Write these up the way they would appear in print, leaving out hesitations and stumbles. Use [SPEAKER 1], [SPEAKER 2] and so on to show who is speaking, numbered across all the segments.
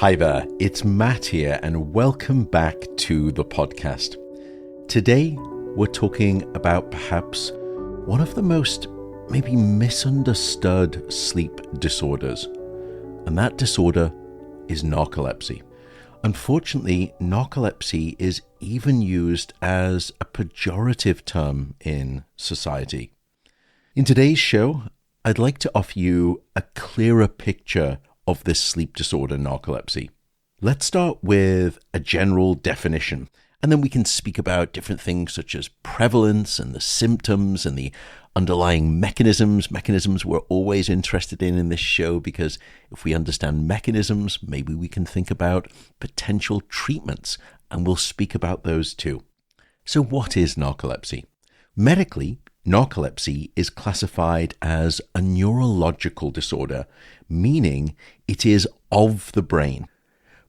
[SPEAKER 1] Hi there, it's Matt here, and welcome back to the podcast. Today, we're talking about perhaps one of the most maybe misunderstood sleep disorders, and that disorder is narcolepsy. Unfortunately, narcolepsy is even used as a pejorative term in society. In today's show, I'd like to offer you a clearer picture of this sleep disorder, narcolepsy. Let's start with a general definition, and then we can speak about different things such as prevalence and the symptoms and the underlying mechanisms. Mechanisms we're always interested in this show, because if we understand mechanisms, maybe we can think about potential treatments, and we'll speak about those too. So what is narcolepsy? Medically, narcolepsy is classified as a neurological disorder, meaning it is of the brain.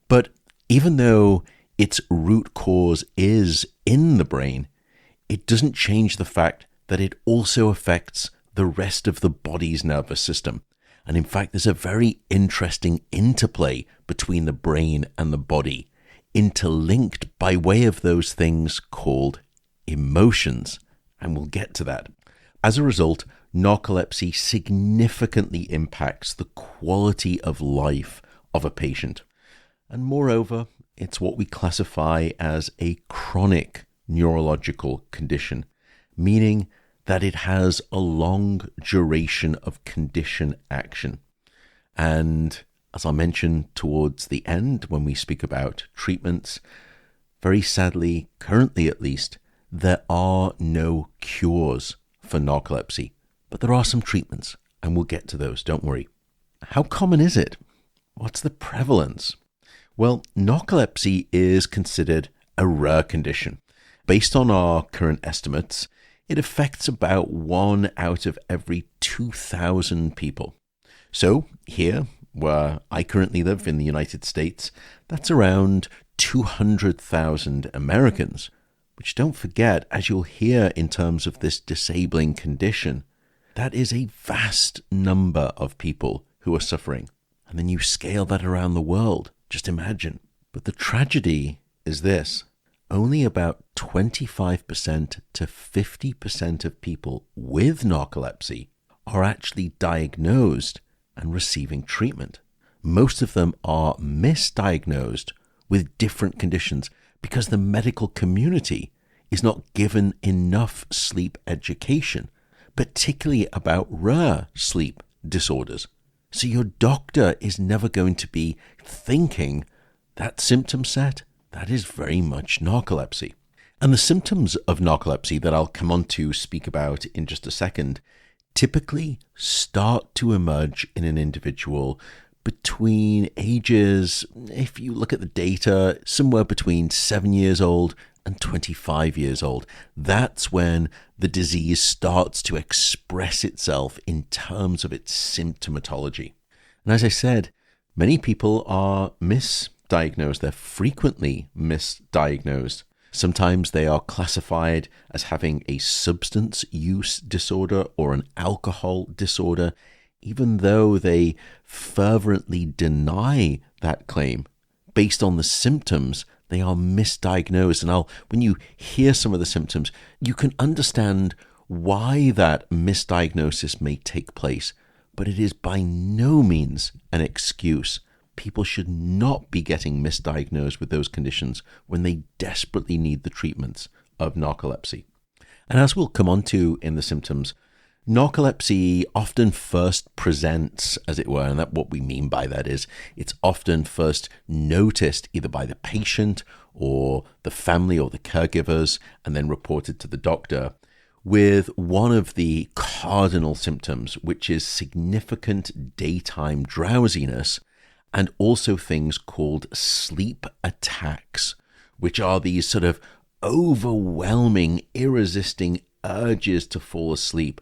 [SPEAKER 1] But even though its root cause is in the brain, it doesn't change the fact that it also affects the rest of the body's nervous system. And in fact, there's a very interesting interplay between the brain and the body, interlinked by way of those things called emotions. And we'll get to that. As a result, narcolepsy significantly impacts the quality of life of a patient. And moreover, it's what we classify as a chronic neurological condition, meaning that it has a long duration of condition action. And as I'll mention towards the end when we speak about treatments, very sadly, currently at least, there are no cures for narcolepsy, but there are some treatments, and we'll get to those, don't worry. How common is it? What's the prevalence? Well, narcolepsy is considered a rare condition. Based on our current estimates, it affects about 1 out of every 2,000 people. So here, where I currently live in the United States, that's around 200,000 Americans. Which, don't forget, as you'll hear in terms of this disabling condition, that is a vast number of people who are suffering. And then you scale that around the world. Just imagine. But the tragedy is this. Only about 25% to 50% of people with narcolepsy are actually diagnosed and receiving treatment. Most of them are misdiagnosed with different conditions, because the medical community is not given enough sleep education, particularly about rare sleep disorders. So your doctor is never going to be thinking that symptom set, that is very much narcolepsy. And the symptoms of narcolepsy that I'll come on to speak about in just a second typically start to emerge in an individual between ages, if you look at the data, somewhere between 7 years old and 25 years old. That's when the disease starts to express itself in terms of its symptomatology. And as I said, many people are misdiagnosed. They're frequently misdiagnosed. Sometimes they are classified as having a substance use disorder or an alcohol disorder, even though they fervently deny that claim. Based on the symptoms, they are misdiagnosed. And when you hear some of the symptoms, you can understand why that misdiagnosis may take place. But it is by no means an excuse. People should not be getting misdiagnosed with those conditions when they desperately need the treatments of narcolepsy. And as we'll come on to in the symptoms, narcolepsy often first presents, as it were, and that what we mean by that is it's often first noticed either by the patient or the family or the caregivers, and then reported to the doctor with one of the cardinal symptoms, which is significant daytime drowsiness, and also things called sleep attacks, which are these sort of overwhelming, irresisting urges to fall asleep.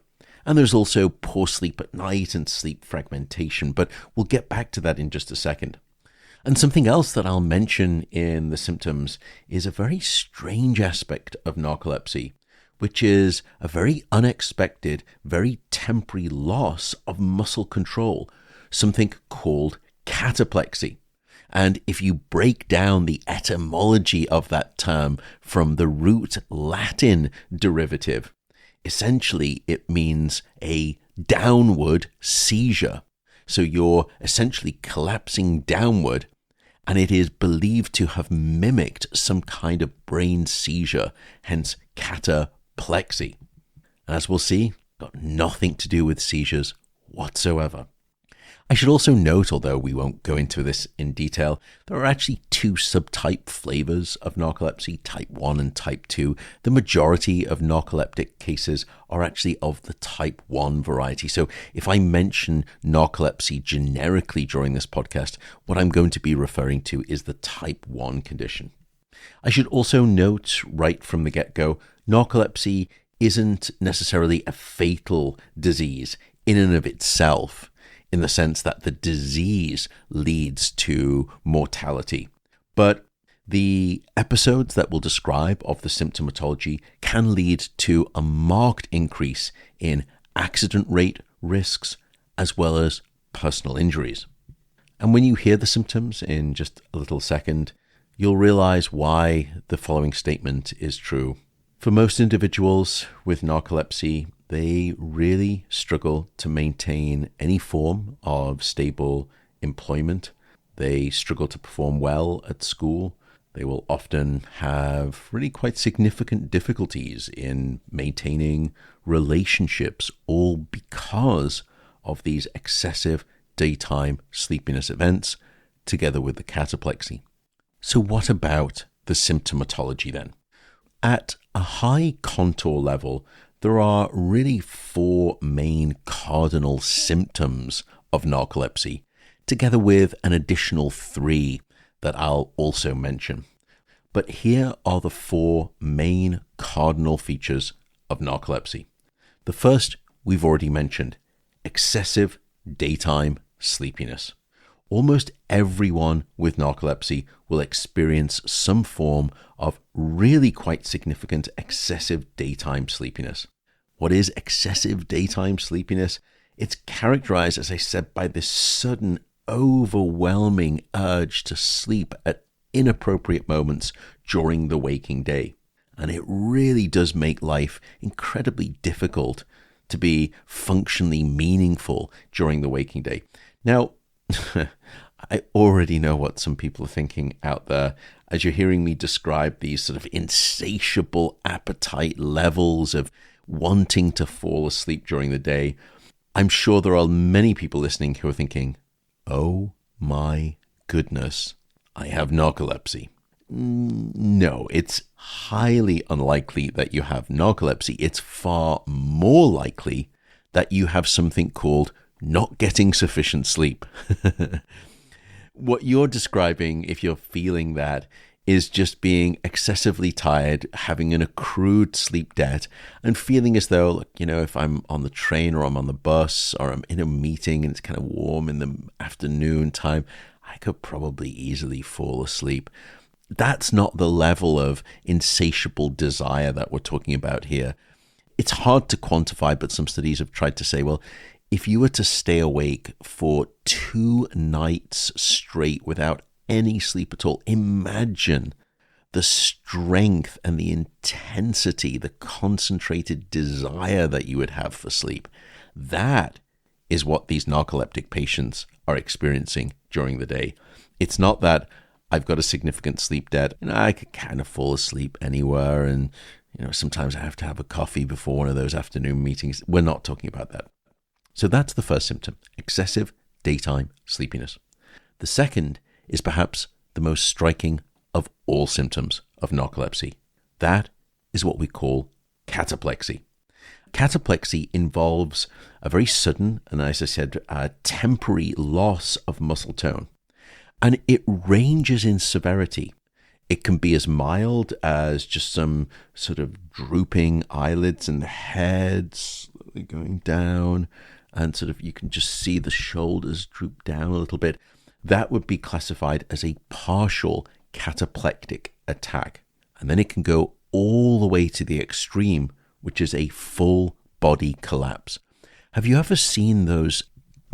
[SPEAKER 1] And there's also poor sleep at night and sleep fragmentation, but we'll get back to that in just a second. And something else that I'll mention in the symptoms is a very strange aspect of narcolepsy, which is a very unexpected, very temporary loss of muscle control, something called cataplexy. And if you break down the etymology of that term from the root Latin derivative, essentially it means a downward seizure. So you're essentially collapsing downward, and it is believed to have mimicked some kind of brain seizure, hence cataplexy. As we'll see, got nothing to do with seizures whatsoever. I should also note, although we won't go into this in detail, there are actually two subtype flavors of narcolepsy, type 1 and type 2. The majority of narcoleptic cases are actually of the type 1 variety. So if I mention narcolepsy generically during this podcast, what I'm going to be referring to is the type 1 condition. I should also note right from the get-go, narcolepsy isn't necessarily a fatal disease in and of itself, in the sense that the disease leads to mortality. But the episodes that we'll describe of the symptomatology can lead to a marked increase in accident rate risks as well as personal injuries. And when you hear the symptoms in just a little second, you'll realize why the following statement is true. For most individuals with narcolepsy, they really struggle to maintain any form of stable employment. They struggle to perform well at school. They will often have really quite significant difficulties in maintaining relationships, all because of these excessive daytime sleepiness events, together with the cataplexy. So what about the symptomatology then? At a high contour level, there are really four main cardinal symptoms of narcolepsy, together with an additional three that I'll also mention. But here are the four main cardinal features of narcolepsy. The first we've already mentioned, excessive daytime sleepiness. Almost everyone with narcolepsy will experience some form of really quite significant excessive daytime sleepiness. What is excessive daytime sleepiness? It's characterized, as I said, by this sudden, overwhelming urge to sleep at inappropriate moments during the waking day. And it really does make life incredibly difficult to be functionally meaningful during the waking day. Now, I already know what some people are thinking out there as you're hearing me describe these sort of insatiable appetite levels of wanting to fall asleep during the day. I'm sure there are many people listening who are thinking, oh my goodness, I have narcolepsy. No, it's highly unlikely that you have narcolepsy. It's far more likely that you have something called not getting sufficient sleep. What you're describing, if you're feeling that, is just being excessively tired, having an accrued sleep debt, and feeling as though, if I'm on the train or I'm on the bus or I'm in a meeting and it's kind of warm in the afternoon time, I could probably easily fall asleep. That's not the level of insatiable desire that we're talking about here. It's hard to quantify, but some studies have tried to say, well, if you were to stay awake for 2 nights straight without any sleep at all, imagine the strength and the intensity, the concentrated desire that you would have for sleep. That is what these narcoleptic patients are experiencing during the day. It's not that I've got a significant sleep debt and I could kind of fall asleep anywhere, and sometimes I have to have a coffee before one of those afternoon meetings. We're not talking about that. So that's the first symptom, excessive daytime sleepiness. The second is perhaps the most striking of all symptoms of narcolepsy. That is what we call cataplexy. Cataplexy involves a very sudden and, as I said, a temporary loss of muscle tone. And it ranges in severity. It can be as mild as just some sort of drooping eyelids and the head slowly going down, and sort of you can just see the shoulders droop down a little bit. That would be classified as a partial cataplectic attack. And then it can go all the way to the extreme, which is a full body collapse. Have you ever seen those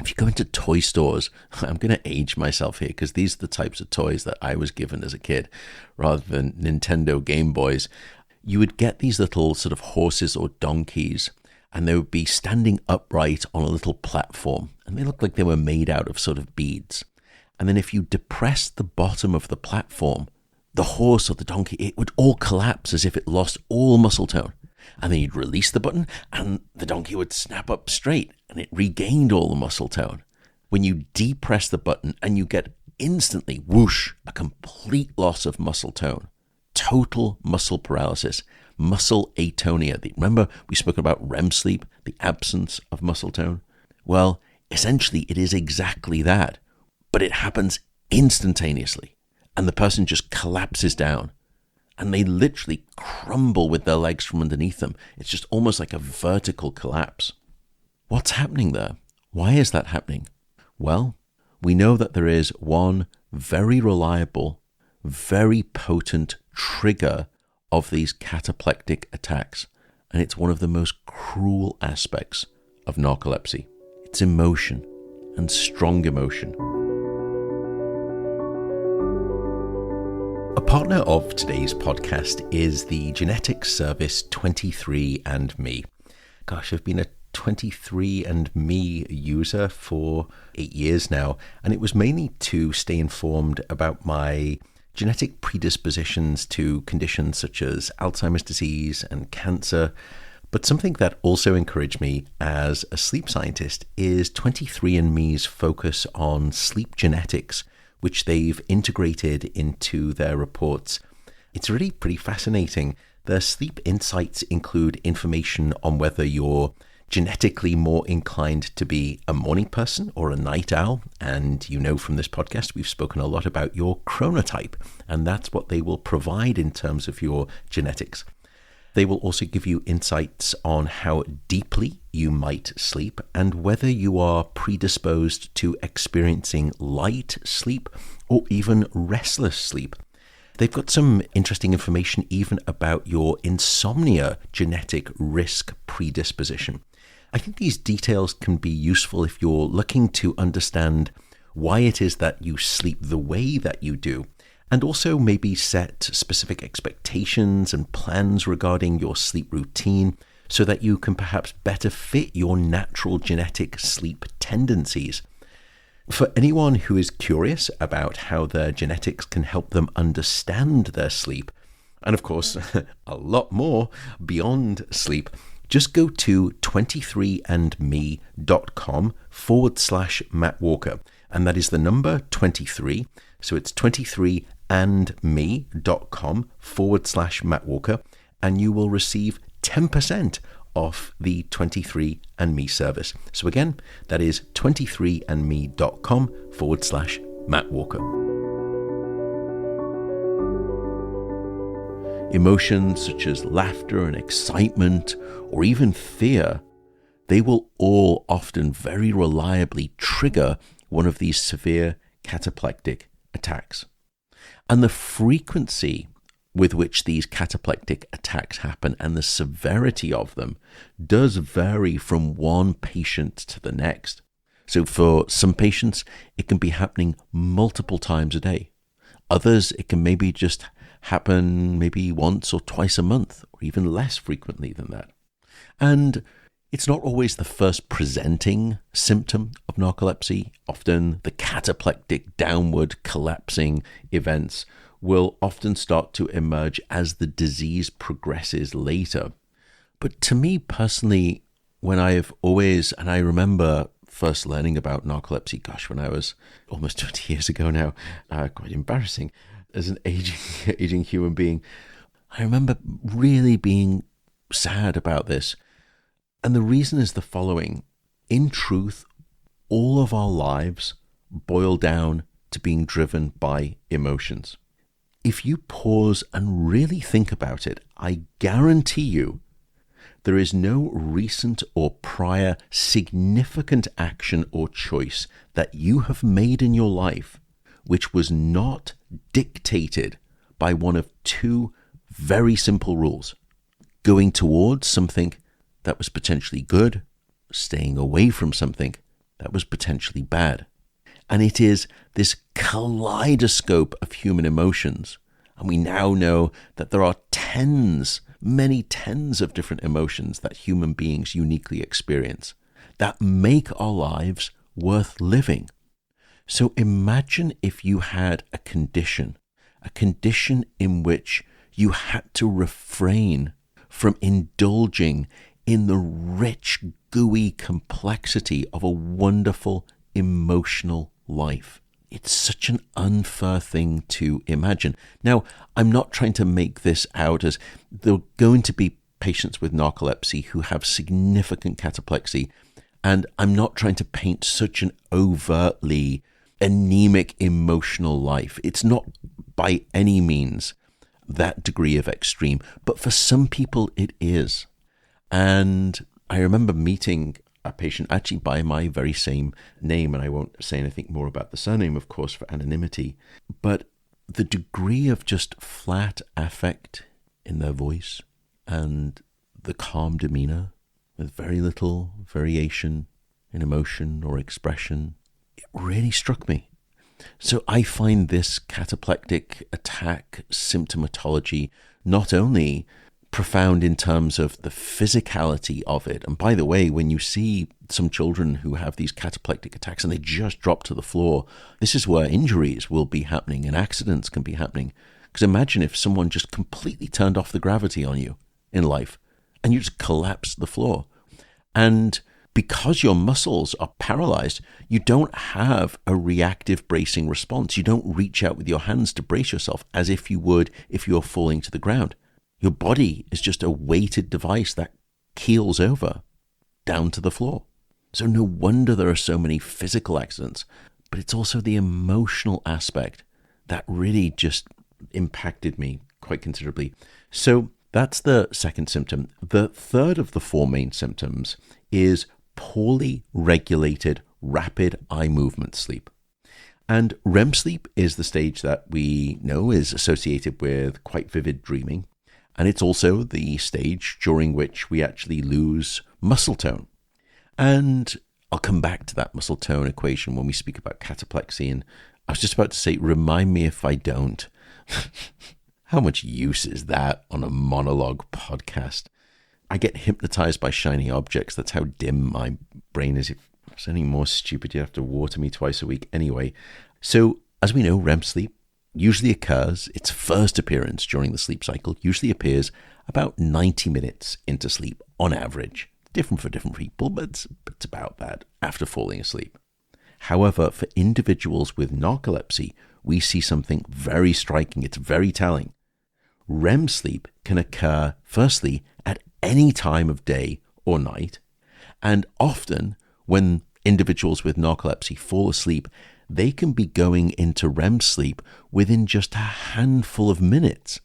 [SPEAKER 1] If you go into toy stores, I'm going to age myself here because these are the types of toys that I was given as a kid rather than Nintendo Game Boys. You would get these little sort of horses or donkeys, and they would be standing upright on a little platform, and they looked like they were made out of sort of beads. And then if you depressed the bottom of the platform, the horse or the donkey, it would all collapse as if it lost all muscle tone. And then you'd release the button and the donkey would snap up straight and it regained all the muscle tone. When you depress the button and you get instantly, whoosh, a complete loss of muscle tone, total muscle paralysis, muscle atonia. Remember we spoke about REM sleep, the absence of muscle tone? Well, essentially it is exactly that, but it happens instantaneously and the person just collapses down. And they literally crumble with their legs from underneath them. It's just almost like a vertical collapse. What's happening there? Why is that happening? Well, we know that there is one very reliable, very potent trigger of these cataplectic attacks. And it's one of the most cruel aspects of narcolepsy. It's emotion, and strong emotion. A partner of today's podcast is the genetics service 23andMe. Gosh, I've been a 23andMe user for 8 years now, and it was mainly to stay informed about my genetic predispositions to conditions such as Alzheimer's disease and cancer. But something that also encouraged me as a sleep scientist is 23andMe's focus on sleep genetics, which they've integrated into their reports. It's really pretty fascinating. Their sleep insights include information on whether you're genetically more inclined to be a morning person or a night owl. And you know from this podcast, we've spoken a lot about your chronotype, and that's what they will provide in terms of your genetics. They will also give you insights on how deeply you might sleep and whether you are predisposed to experiencing light sleep or even restless sleep. They've got some interesting information even about your insomnia genetic risk predisposition. I think these details can be useful if you're looking to understand why it is that you sleep the way that you do, and also maybe set specific expectations and plans regarding your sleep routine so that you can perhaps better fit your natural genetic sleep tendencies. For anyone who is curious about how their genetics can help them understand their sleep, and of course, a lot more beyond sleep, just go to 23andme.com/Matt Walker. And that is the number 23. So it's 23andme.com/Matt Walker. And you will receive 10% off the 23andMe service. So again, that is 23andme.com/Matt Walker. Emotions such as laughter and excitement, or even fear, they will all often very reliably trigger one of these severe cataplectic attacks. And the frequency with which these cataplectic attacks happen and the severity of them does vary from one patient to the next. So for some patients, it can be happening multiple times a day. Others, it can maybe just happen maybe once or twice a month, or even less frequently than that. And it's not always the first presenting symptom of narcolepsy. Often the cataplectic downward collapsing events will often start to emerge as the disease progresses later. But to me personally, when I've always, and I remember first learning about narcolepsy, when I was almost 20 years ago now, quite embarrassing as an aging human being, I remember really being sad about this. And the reason is the following. In truth, all of our lives boil down to being driven by emotions. If you pause and really think about it, I guarantee you there is no recent or prior significant action or choice that you have made in your life which was not dictated by one of two very simple rules: going towards something that was potentially good, staying away from something that was potentially bad. And it is this kaleidoscope of human emotions. And we now know that there are many tens of different emotions that human beings uniquely experience that make our lives worth living. So imagine if you had a condition in which you had to refrain from indulging in the rich, gooey complexity of a wonderful emotional life. It's such an unfair thing to imagine. Now, I'm not trying to make this out as there are going to be patients with narcolepsy who have significant cataplexy, and I'm not trying to paint such an overtly anemic emotional life. It's not by any means that degree of extreme, but for some people it is. And I remember meeting a patient actually by my very same name, and I won't say anything more about the surname, of course, for anonymity, but the degree of just flat affect in their voice and the calm demeanor with very little variation in emotion or expression, it really struck me. So I find this cataplectic attack symptomatology not only profound in terms of the physicality of it. And by the way, when you see some children who have these cataplectic attacks and they just drop to the floor, this is where injuries will be happening and accidents can be happening. Because imagine if someone just completely turned off the gravity on you in life and you just collapse the floor. And because your muscles are paralyzed, you don't have a reactive bracing response. You don't reach out with your hands to brace yourself as if you would if you were falling to the ground. Your body is just a weighted device that keels over down to the floor. So no wonder there are so many physical accidents, but it's also the emotional aspect that really just impacted me quite considerably. So that's the second symptom. The third of the four main symptoms is poorly regulated rapid eye movement sleep. And REM sleep is the stage that we know is associated with quite vivid dreaming. And it's also the stage during which we actually lose muscle tone. And I'll come back to that muscle tone equation when we speak about cataplexy. And I was just about to say, remind me if I don't. How much use is that on a monologue podcast? I get hypnotized by shiny objects. That's how dim my brain is. If it's any more stupid, you have to water me twice a week anyway. So as we know, REM sleep usually occurs, its first appearance during the sleep cycle usually appears about 90 minutes into sleep on average. Different for different people, but it's about that after falling asleep. However, for individuals with narcolepsy, we see something very striking. It's very telling. REM sleep can occur firstly at any time of day or night, and often when individuals with narcolepsy fall asleep, they can be going into REM sleep within just a handful of minutes.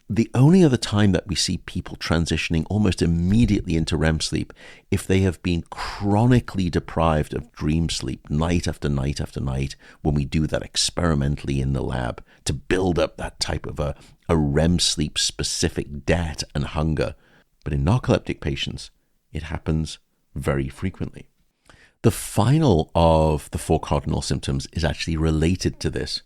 [SPEAKER 1] The only other time that we see people transitioning almost immediately into REM sleep if they have been chronically deprived of dream sleep night after night after night, when we do that experimentally in the lab to build up that type of a REM sleep specific debt and hunger. But in narcoleptic patients, it happens very frequently. The final of the four cardinal symptoms is actually related to this,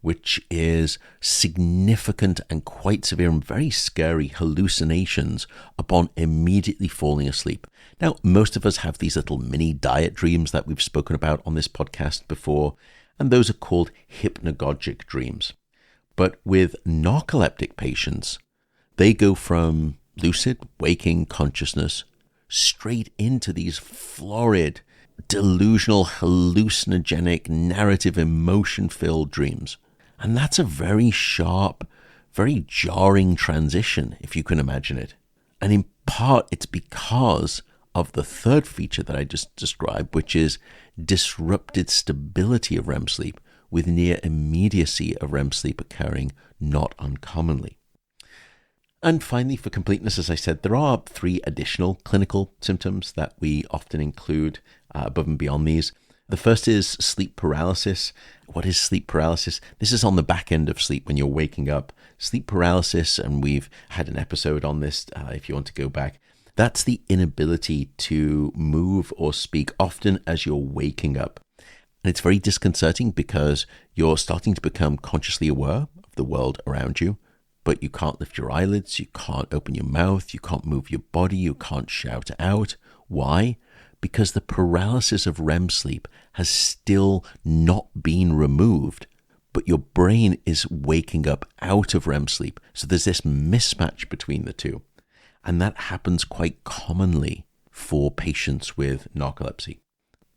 [SPEAKER 1] which is significant and quite severe and very scary hallucinations upon immediately falling asleep. Now, most of us have these little mini diet dreams that we've spoken about on this podcast before, and those are called hypnagogic dreams. But with narcoleptic patients, they go from lucid, waking consciousness straight into these florid, delusional, hallucinogenic, narrative, emotion-filled dreams. And that's a very sharp, very jarring transition, if you can imagine it. And in part, it's because of the third feature that I just described, which is disrupted stability of REM sleep with near immediacy of REM sleep occurring not uncommonly. And finally, for completeness, as I said, there are three additional clinical symptoms that we often include above and beyond these. The first is sleep paralysis. What is sleep paralysis? This is on the back end of sleep when you're waking up. Sleep paralysis, and we've had an episode on this if you want to go back. That's the inability to move or speak, often as you're waking up. And it's very disconcerting because you're starting to become consciously aware of the world around you, but you can't lift your eyelids, you can't open your mouth, you can't move your body, you can't shout out. Why? Because the paralysis of REM sleep has still not been removed, but your brain is waking up out of REM sleep. So there's this mismatch between the two. And that happens quite commonly for patients with narcolepsy.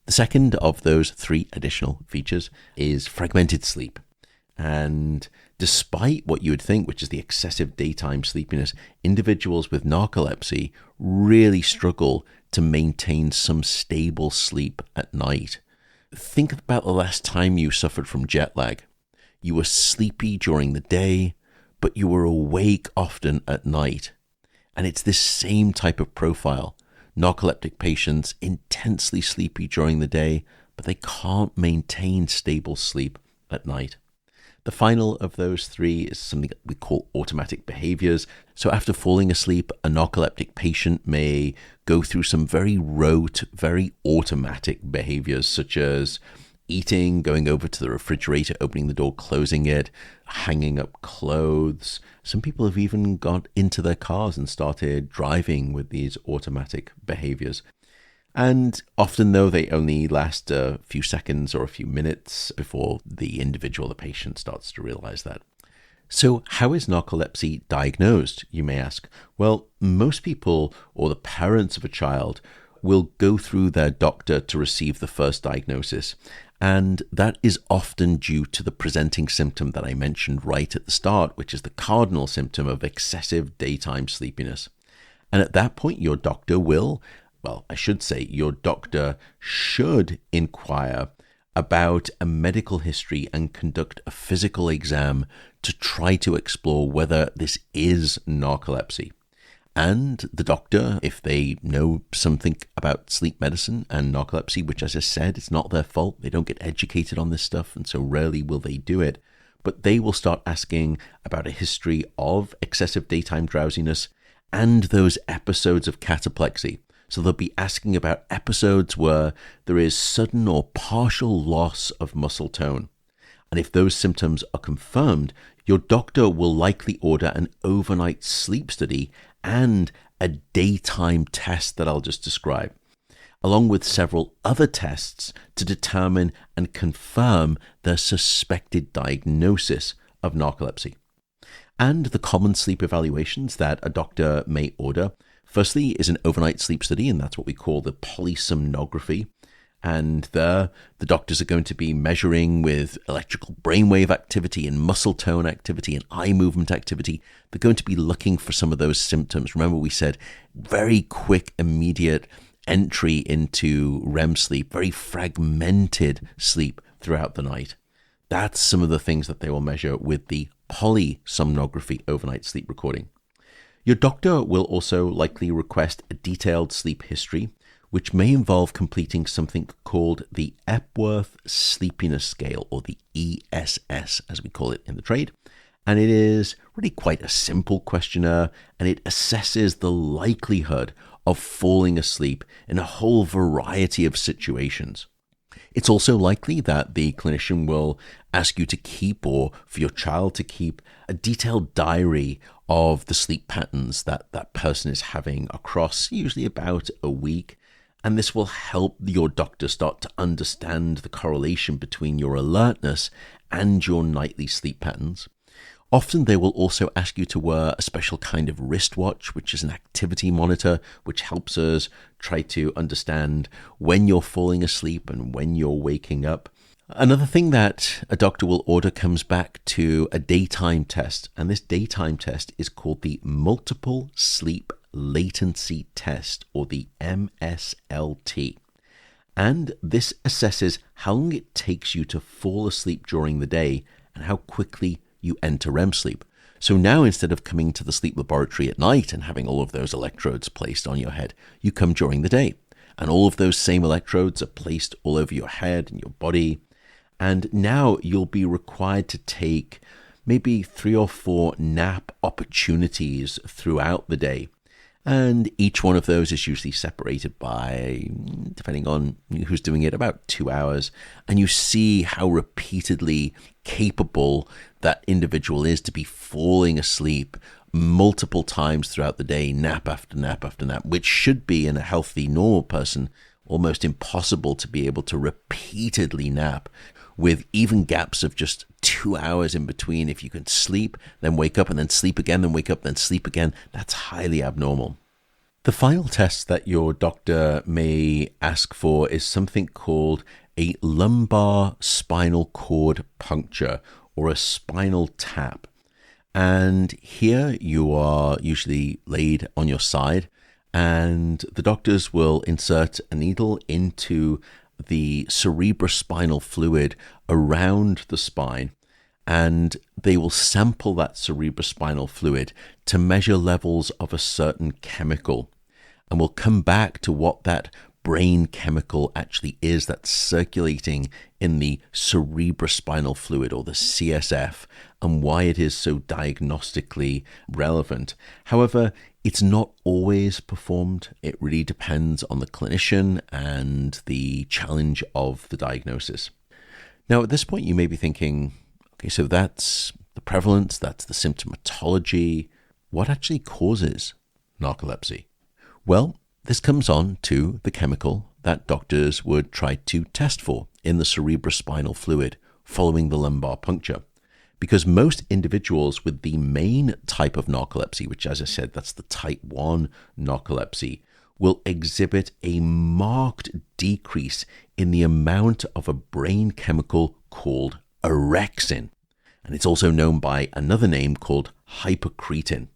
[SPEAKER 1] The second of those three additional features is fragmented sleep. And despite what you would think, which is the excessive daytime sleepiness, individuals with narcolepsy really struggle to maintain some stable sleep at night. Think about the last time you suffered from jet lag. You were sleepy during the day, but you were awake often at night. And it's this same type of profile. Narcoleptic patients intensely sleepy during the day, but they can't maintain stable sleep at night. The final of those three is something that we call automatic behaviors. So after falling asleep, a narcoleptic patient may go through some very rote, very automatic behaviors, such as eating, going over to the refrigerator, opening the door, closing it, hanging up clothes. Some people have even got into their cars and started driving with these automatic behaviors. And often, though, they only last a few seconds or a few minutes before the individual, the patient, starts to realize that. So how is narcolepsy diagnosed, you may ask? Well, most people or the parents of a child will go through their doctor to receive the first diagnosis. And that is often due to the presenting symptom that I mentioned right at the start, which is the cardinal symptom of excessive daytime sleepiness. And at that point, your doctor will, well, I should say your doctor should inquire about a medical history and conduct a physical exam to try to explore whether this is narcolepsy. And the doctor, if they know something about sleep medicine and narcolepsy, which, as I said, it's not their fault, they don't get educated on this stuff, and so rarely will they do it, but they will start asking about a history of excessive daytime drowsiness and those episodes of cataplexy. So they'll be asking about episodes where there is sudden or partial loss of muscle tone. And if those symptoms are confirmed, your doctor will likely order an overnight sleep study and a daytime test that I'll just describe, along with several other tests to determine and confirm the suspected diagnosis of narcolepsy. And the common sleep evaluations that a doctor may order, firstly, is an overnight sleep study, and that's what we call the polysomnography. And there, the doctors are going to be measuring with electrical brainwave activity and muscle tone activity and eye movement activity. They're going to be looking for some of those symptoms. Remember, we said very quick, immediate entry into REM sleep, very fragmented sleep throughout the night. That's some of the things that they will measure with the polysomnography overnight sleep recording. Your doctor will also likely request a detailed sleep history, which may involve completing something called the Epworth Sleepiness Scale, or the ESS, as we call it in the trade. And it is really quite a simple questionnaire, and it assesses the likelihood of falling asleep in a whole variety of situations. It's also likely that the clinician will ask you to keep, or for your child to keep, a detailed diary of the sleep patterns that that person is having across usually about a week. And this will help your doctor start to understand the correlation between your alertness and your nightly sleep patterns. Often they will also ask you to wear a special kind of wristwatch, which is an activity monitor, which helps us try to understand when you're falling asleep and when you're waking up. Another thing that a doctor will order comes back to a daytime test, and this daytime test is called the Multiple Sleep Latency Test, or the MSLT. And this assesses how long it takes you to fall asleep during the day and how quickly you enter REM sleep. So now, instead of coming to the sleep laboratory at night and having all of those electrodes placed on your head, you come during the day. And all of those same electrodes are placed all over your head and your body. And now you'll be required to take maybe 3 or 4 nap opportunities throughout the day. And each one of those is usually separated by, depending on who's doing it, about 2 hours. And you see how repeatedly capable that individual is to be falling asleep multiple times throughout the day, nap after nap after nap, which should be, in a healthy, normal person, almost impossible to be able to repeatedly nap with even gaps of just 2 hours in between. If you can sleep, then wake up, and then sleep again, then wake up, then sleep again, that's highly abnormal. The final test that your doctor may ask for is something called a lumbar spinal cord puncture, or a spinal tap. And here you are usually laid on your side, and the doctors will insert a needle into the cerebrospinal fluid around the spine, and they will sample that cerebrospinal fluid to measure levels of a certain chemical. And we'll come back to what that brain chemical actually is that's circulating in the cerebrospinal fluid, or the CSF, and why it is so diagnostically relevant. However, it's not always performed. It really depends on the clinician and the challenge of the diagnosis. Now, at this point, you may be thinking, okay, so that's the prevalence, that's the symptomatology. What actually causes narcolepsy? Well, this comes on to the chemical that doctors would try to test for in the cerebrospinal fluid following the lumbar puncture. Because most individuals with the main type of narcolepsy, which, as I said, that's the type 1 narcolepsy, will exhibit a marked decrease in the amount of a brain chemical called orexin. And it's also known by another name called hypocretin.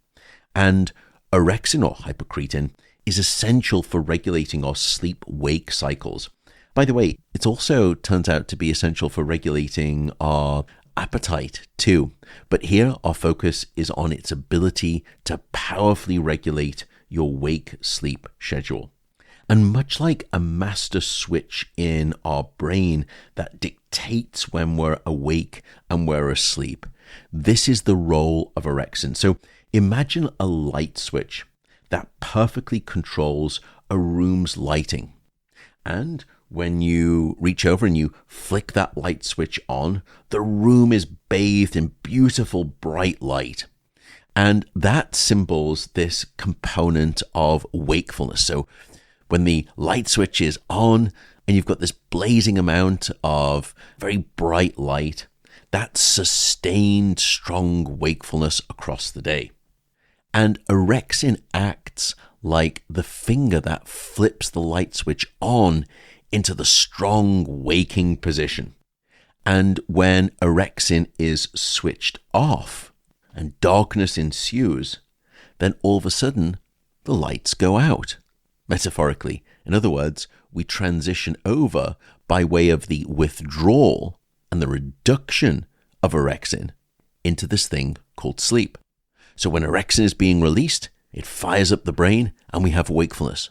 [SPEAKER 1] And orexin, or hypocretin, is essential for regulating our sleep-wake cycles. By the way, it also turns out to be essential for regulating our appetite too. But here our focus is on its ability to powerfully regulate your wake-sleep schedule. And much like a master switch in our brain that dictates when we're awake and we're asleep, this is the role of orexin. So imagine a light switch that perfectly controls a room's lighting. And when you reach over and you flick that light switch on, the room is bathed in beautiful bright light. And that symbols this component of wakefulness. So when the light switch is on and you've got this blazing amount of very bright light, that's sustained strong wakefulness across the day. And orexin acts like the finger that flips the light switch on into the strong waking position. And when orexin is switched off and darkness ensues, then all of a sudden the lights go out. Metaphorically, in other words, we transition over by way of the withdrawal and the reduction of orexin into this thing called sleep. So when orexin is being released, it fires up the brain and we have wakefulness.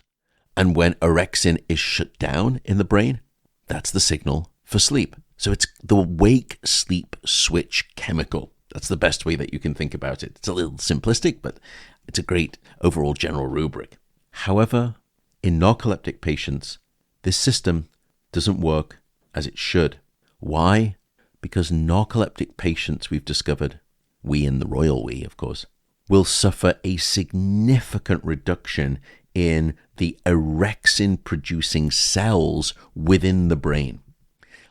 [SPEAKER 1] And when orexin is shut down in the brain, that's the signal for sleep. So it's the wake-sleep switch chemical. That's the best way that you can think about it. It's a little simplistic, but it's a great overall general rubric. However, in narcoleptic patients, this system doesn't work as it should. Why? Because narcoleptic patients, we've discovered, we in the royal we, of course, will suffer a significant reduction in the orexin-producing cells within the brain.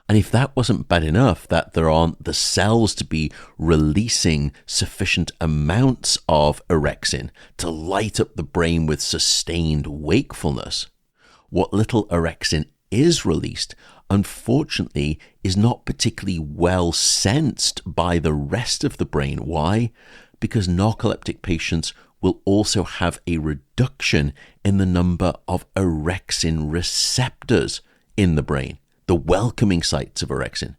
[SPEAKER 1] And if that wasn't bad enough, that there aren't the cells to be releasing sufficient amounts of orexin to light up the brain with sustained wakefulness, what little orexin is released, unfortunately, is not particularly well sensed by the rest of the brain. Why? Because narcoleptic patients will also have a reduction in the number of orexin receptors in the brain, the welcoming sites of orexin.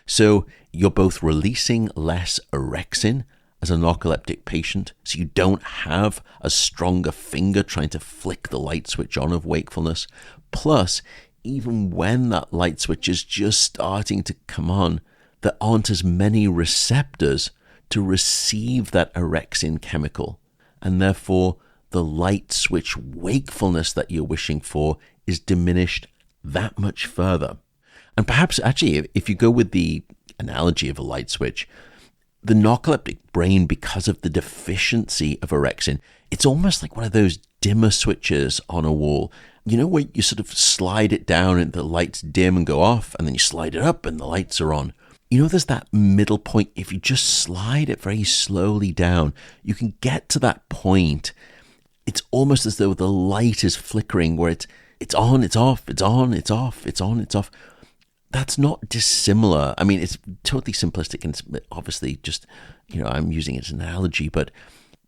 [SPEAKER 1] So you're both releasing less orexin as a narcoleptic patient, so you don't have a stronger finger trying to flick the light switch on of wakefulness. Plus, even when that light switch is just starting to come on, there aren't as many receptors to receive that orexin chemical, and therefore the light switch wakefulness that you're wishing for is diminished that much further. And perhaps actually, if you go with the analogy of a light switch, the narcoleptic brain, because of the deficiency of orexin, it's almost like one of those dimmer switches on a wall. You know, where you sort of slide it down and the lights dim and go off, and then you slide it up and the lights are on. You know, there's that middle point. If you just slide it very slowly down, you can get to that point. It's almost as though the light is flickering, where it's on, it's off, it's on, it's off, it's on, it's off. That's not dissimilar. I mean, it's totally simplistic, and it's obviously just, I'm using it as an analogy, but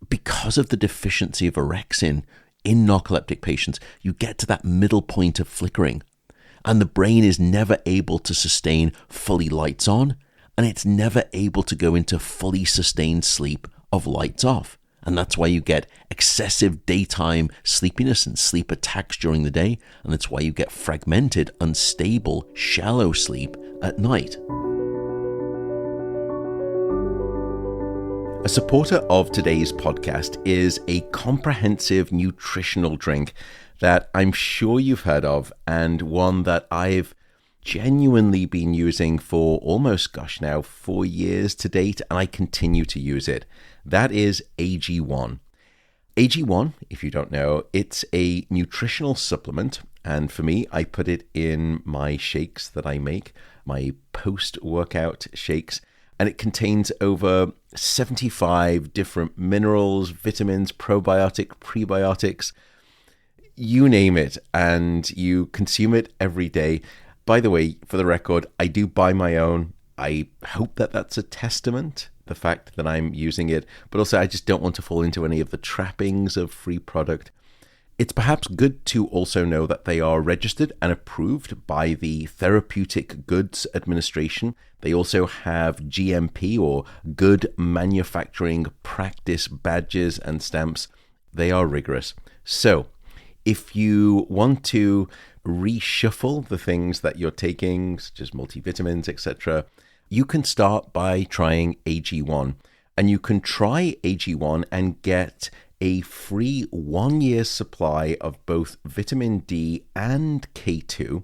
[SPEAKER 1] because of the deficiency of orexin in narcoleptic patients, you get to that middle point of flickering, and the brain is never able to sustain fully lights on, and it's never able to go into fully sustained sleep of lights off. And that's why you get excessive daytime sleepiness and sleep attacks during the day. And that's why you get fragmented, unstable, shallow sleep at night. A supporter of today's podcast is a comprehensive nutritional drink that I'm sure you've heard of, and one that I've genuinely been using for almost, 4 years to date, and I continue to use it. That is AG1. AG1, if you don't know, it's a nutritional supplement, and for me, I put it in my shakes that I make, my post-workout shakes, and it contains over 75 different minerals, vitamins, probiotic, prebiotics, you name it, and you consume it every day. By the way, for the record, I do buy my own. I hope that that's a testament, the fact that I'm using it, but also I just don't want to fall into any of the trappings of free product. It's perhaps good to also know that they are registered and approved by the Therapeutic Goods Administration. They also have GMP, or Good Manufacturing Practice badges and stamps. They are rigorous. So if you want to reshuffle the things that you're taking, such as multivitamins, etc., you can start by trying AG1. And you can try AG1 and get a free 1 year supply of both vitamin D and K2.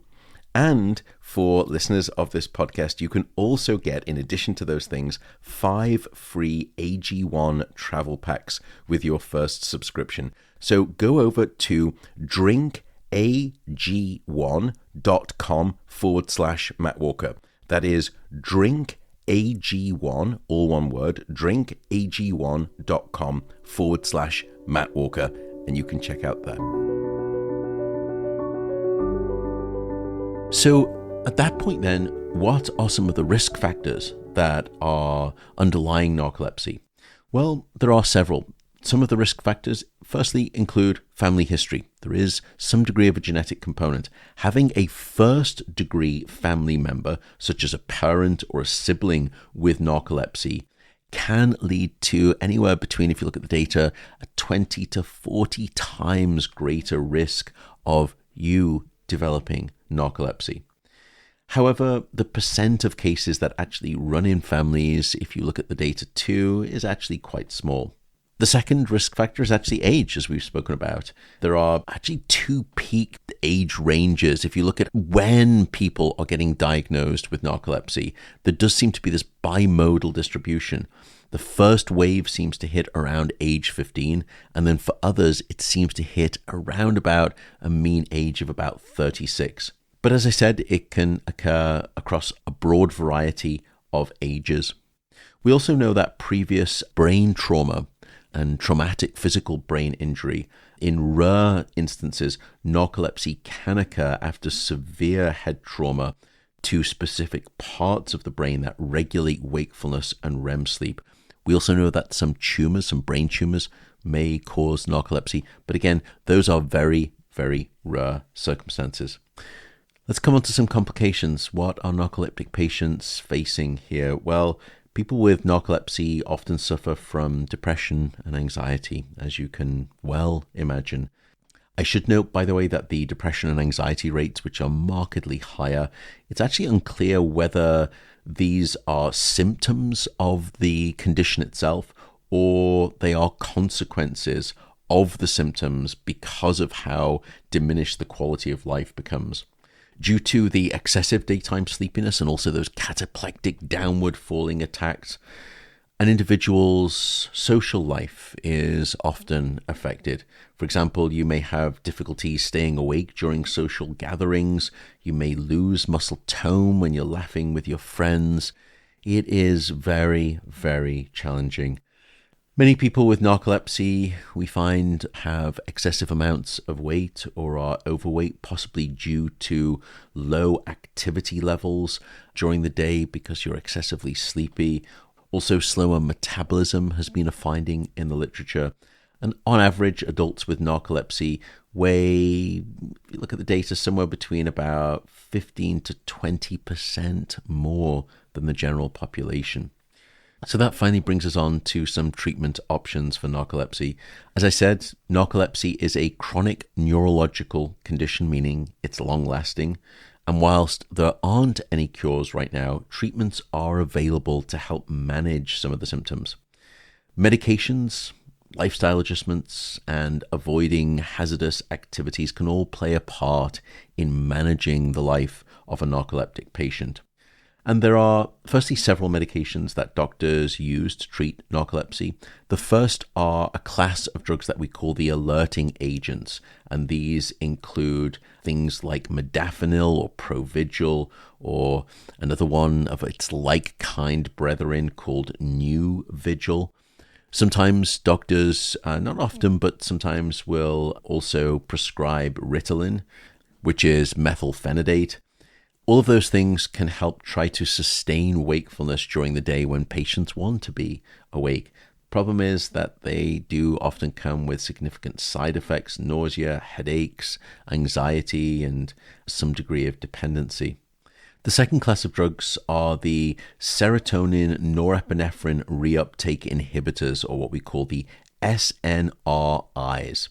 [SPEAKER 1] And for listeners of this podcast, you can also get, in addition to those things, 5 free AG1 travel packs with your first subscription. So go over to drinkag1.com/Matt Walker. That is drinkag1, all one word, drinkag1.com/Matt Walker, and you can check out that. So at that point then, what are some of the risk factors that are underlying narcolepsy? Well, there are several. Some of the risk factors, firstly, include family history. There is some degree of a genetic component. Having a first-degree family member, such as a parent or a sibling with narcolepsy, can lead to anywhere between, if you look at the data, a 20 to 40 times greater risk of you developing narcolepsy. However, the percent of cases that actually run in families, if you look at the data too, is actually quite small. The second risk factor is actually age, as we've spoken about. There are actually 2 peak age ranges. If you look at when people are getting diagnosed with narcolepsy, there does seem to be this bimodal distribution. The first wave seems to hit around age 15, and then for others, it seems to hit around about a mean age of about 36. But as I said, it can occur across a broad variety of ages. We also know that previous brain trauma and traumatic physical brain injury, in rare instances, narcolepsy can occur after severe head trauma to specific parts of the brain that regulate wakefulness and REM sleep. We also know that some brain tumors may cause narcolepsy, but again, those are very, very rare circumstances. Let's come on to some complications. What are narcoleptic patients facing here? Well, people with narcolepsy often suffer from depression and anxiety, as you can well imagine. I should note, by the way, that the depression and anxiety rates, which are markedly higher, it's actually unclear whether these are symptoms of the condition itself or they are consequences of the symptoms because of how diminished the quality of life becomes. Due to the excessive daytime sleepiness and also those cataplectic downward falling attacks, an individual's social life is often affected. For example, you may have difficulties staying awake during social gatherings. You may lose muscle tone when you're laughing with your friends. It is very, very challenging. Many people with narcolepsy, we find, have excessive amounts of weight or are overweight, possibly due to low activity levels during the day because you're excessively sleepy. Also, slower metabolism has been a finding in the literature. And on average, adults with narcolepsy weigh, if you look at the data, somewhere between about 15 to 20% more than the general population. So that finally brings us on to some treatment options for narcolepsy. As I said, narcolepsy is a chronic neurological condition, meaning it's long-lasting. And whilst there aren't any cures right now, treatments are available to help manage some of the symptoms. Medications, lifestyle adjustments, and avoiding hazardous activities can all play a part in managing the life of a narcoleptic patient. And there are, firstly, several medications that doctors use to treat narcolepsy. The first are a class of drugs that we call the alerting agents. And these include things like modafinil or Provigil, or another one of its like-kind brethren called Nuvigil. Sometimes doctors, not often, but sometimes will also prescribe Ritalin, which is methylphenidate. All of those things can help try to sustain wakefulness during the day when patients want to be awake. Problem is that they do often come with significant side effects, nausea, headaches, anxiety, and some degree of dependency. The second class of drugs are the serotonin norepinephrine reuptake inhibitors, or what we call the SNRIs.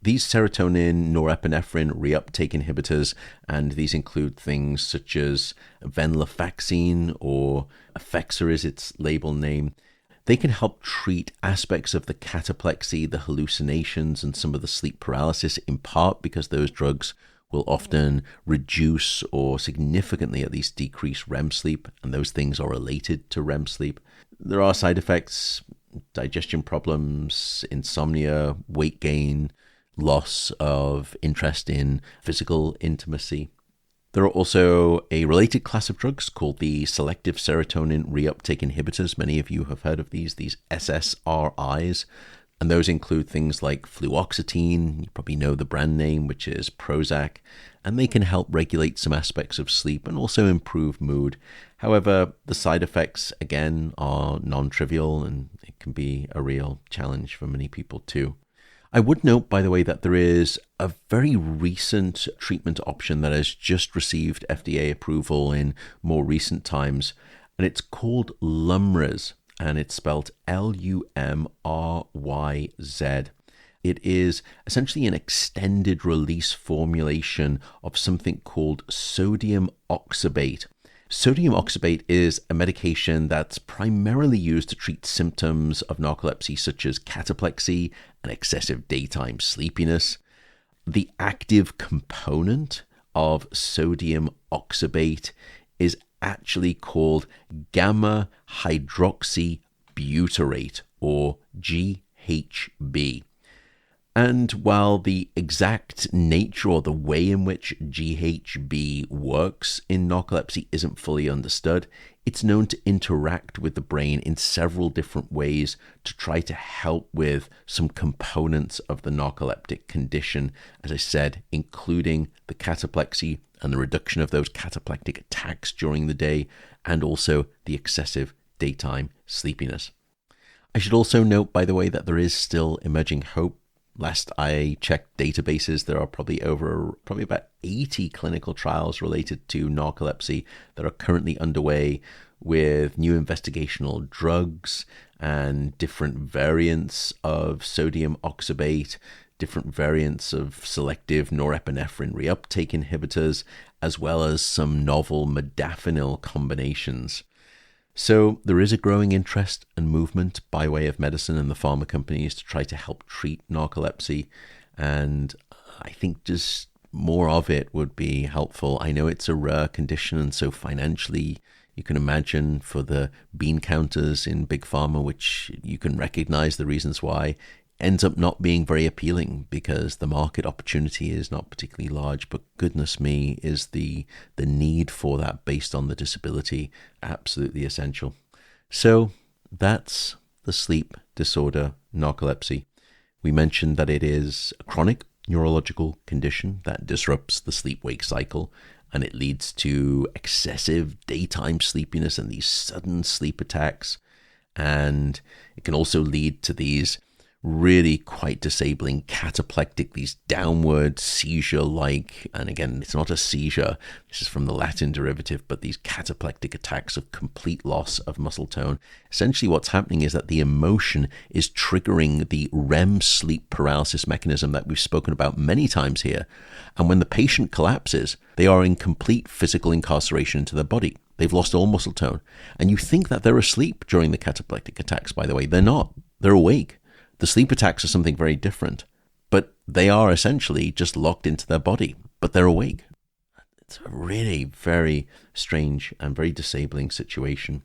[SPEAKER 1] These serotonin norepinephrine reuptake inhibitors, and these include things such as venlafaxine, or Effexor is its label name. They can help treat aspects of the cataplexy, the hallucinations, and some of the sleep paralysis, in part because those drugs will often reduce or significantly at least decrease REM sleep, and those things are related to REM sleep. There are side effects, digestion problems, insomnia, weight gain, loss of interest in physical intimacy. There are also a related class of drugs called the selective serotonin reuptake inhibitors. Many of you have heard of these SSRIs, and those include things like fluoxetine. You probably know the brand name, which is Prozac, and they can help regulate some aspects of sleep and also improve mood. However, the side effects, again, are non-trivial, and it can be a real challenge for many people too. I would note, by the way, that there is a very recent treatment option that has just received FDA approval in more recent times, and it's called Lumryz, and it's spelled Lumryz. It is essentially an extended release formulation of something called sodium oxybate. Sodium oxybate is a medication that's primarily used to treat symptoms of narcolepsy such as cataplexy and excessive daytime sleepiness. The active component of sodium oxybate is actually called gamma hydroxybutyrate, or GHB. And while the exact nature or the way in which GHB works in narcolepsy isn't fully understood, it's known to interact with the brain in several different ways to try to help with some components of the narcoleptic condition, as I said, including the cataplexy and the reduction of those cataplectic attacks during the day, and also the excessive daytime sleepiness. I should also note, by the way, that there is still emerging hope. Last I checked databases, there are probably about 80 clinical trials related to narcolepsy that are currently underway with new investigational drugs and different variants of sodium oxybate, different variants of selective norepinephrine reuptake inhibitors, as well as some novel modafinil combinations. So there is a growing interest and movement by way of medicine and the pharma companies to try to help treat narcolepsy. And I think just more of it would be helpful. I know it's a rare condition, and so financially, you can imagine for the bean counters in big pharma, which you can recognize the reasons why, ends up not being very appealing because the market opportunity is not particularly large. But goodness me, is the need for that based on the disability absolutely essential. So that's the sleep disorder narcolepsy. We mentioned that it is a chronic neurological condition that disrupts the sleep-wake cycle, and it leads to excessive daytime sleepiness and these sudden sleep attacks. And it can also lead to these really quite disabling cataplectic, these downward seizure-like, and again, it's not a seizure, this is from the Latin derivative, but these cataplectic attacks of complete loss of muscle tone. Essentially what's happening is that the emotion is triggering the REM sleep paralysis mechanism that we've spoken about many times here. And when the patient collapses, they are in complete physical incarceration into their body. They've lost all muscle tone. And you think that they're asleep during the cataplectic attacks, by the way. They're not. They're awake. The sleep attacks are something very different, but they are essentially just locked into their body, but they're awake. It's a really very strange and very disabling situation.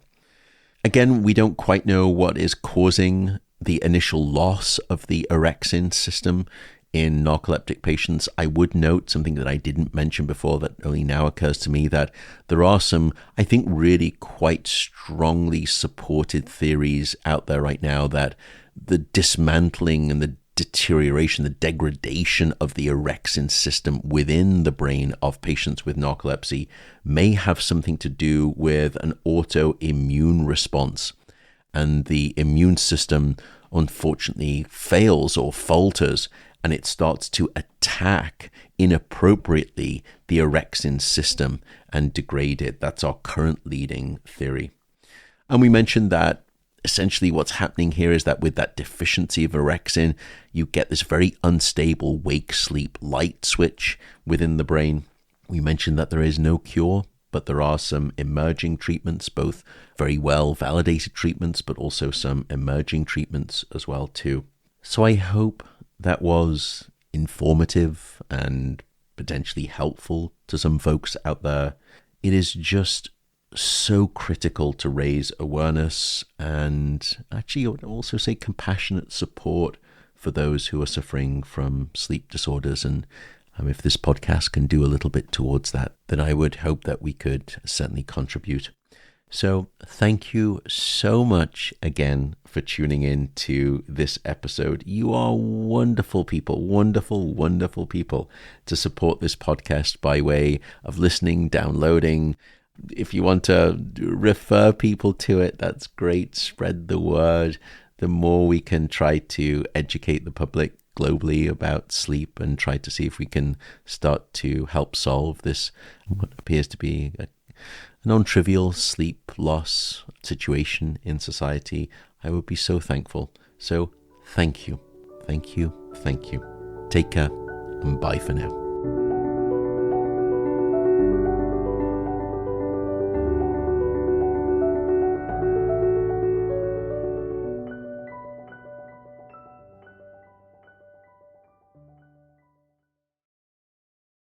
[SPEAKER 1] Again, we don't quite know what is causing the initial loss of the orexin system in narcoleptic patients. I would note something that I didn't mention before that only now occurs to me, that there are some, I think, really quite strongly supported theories out there right now that the dismantling and the deterioration, the degradation of the orexin system within the brain of patients with narcolepsy may have something to do with an autoimmune response. And the immune system, unfortunately, fails or falters, and it starts to attack inappropriately the orexin system and degrade it. That's our current leading theory. And we mentioned that essentially what's happening here is that with that deficiency of orexin, you get this very unstable wake-sleep light switch within the brain. We mentioned that there is no cure, but there are some emerging treatments, both very well validated treatments, but also some emerging treatments as well too. So I hope that was informative and potentially helpful to some folks out there. It is just so critical to raise awareness and actually I would also say compassionate support for those who are suffering from sleep disorders. And if this podcast can do a little bit towards that, then I would hope that we could certainly contribute. So thank you so much again for tuning in to this episode. You are wonderful people, wonderful, wonderful people to support this podcast by way of listening, downloading. If you want to refer people to it, that's great. Spread the word. The more we can try to educate the public globally about sleep and try to see if we can start to help solve this, what appears to be a non-trivial sleep loss situation in society, I would be so thankful. So thank you, thank you, thank you. Take care and bye for now.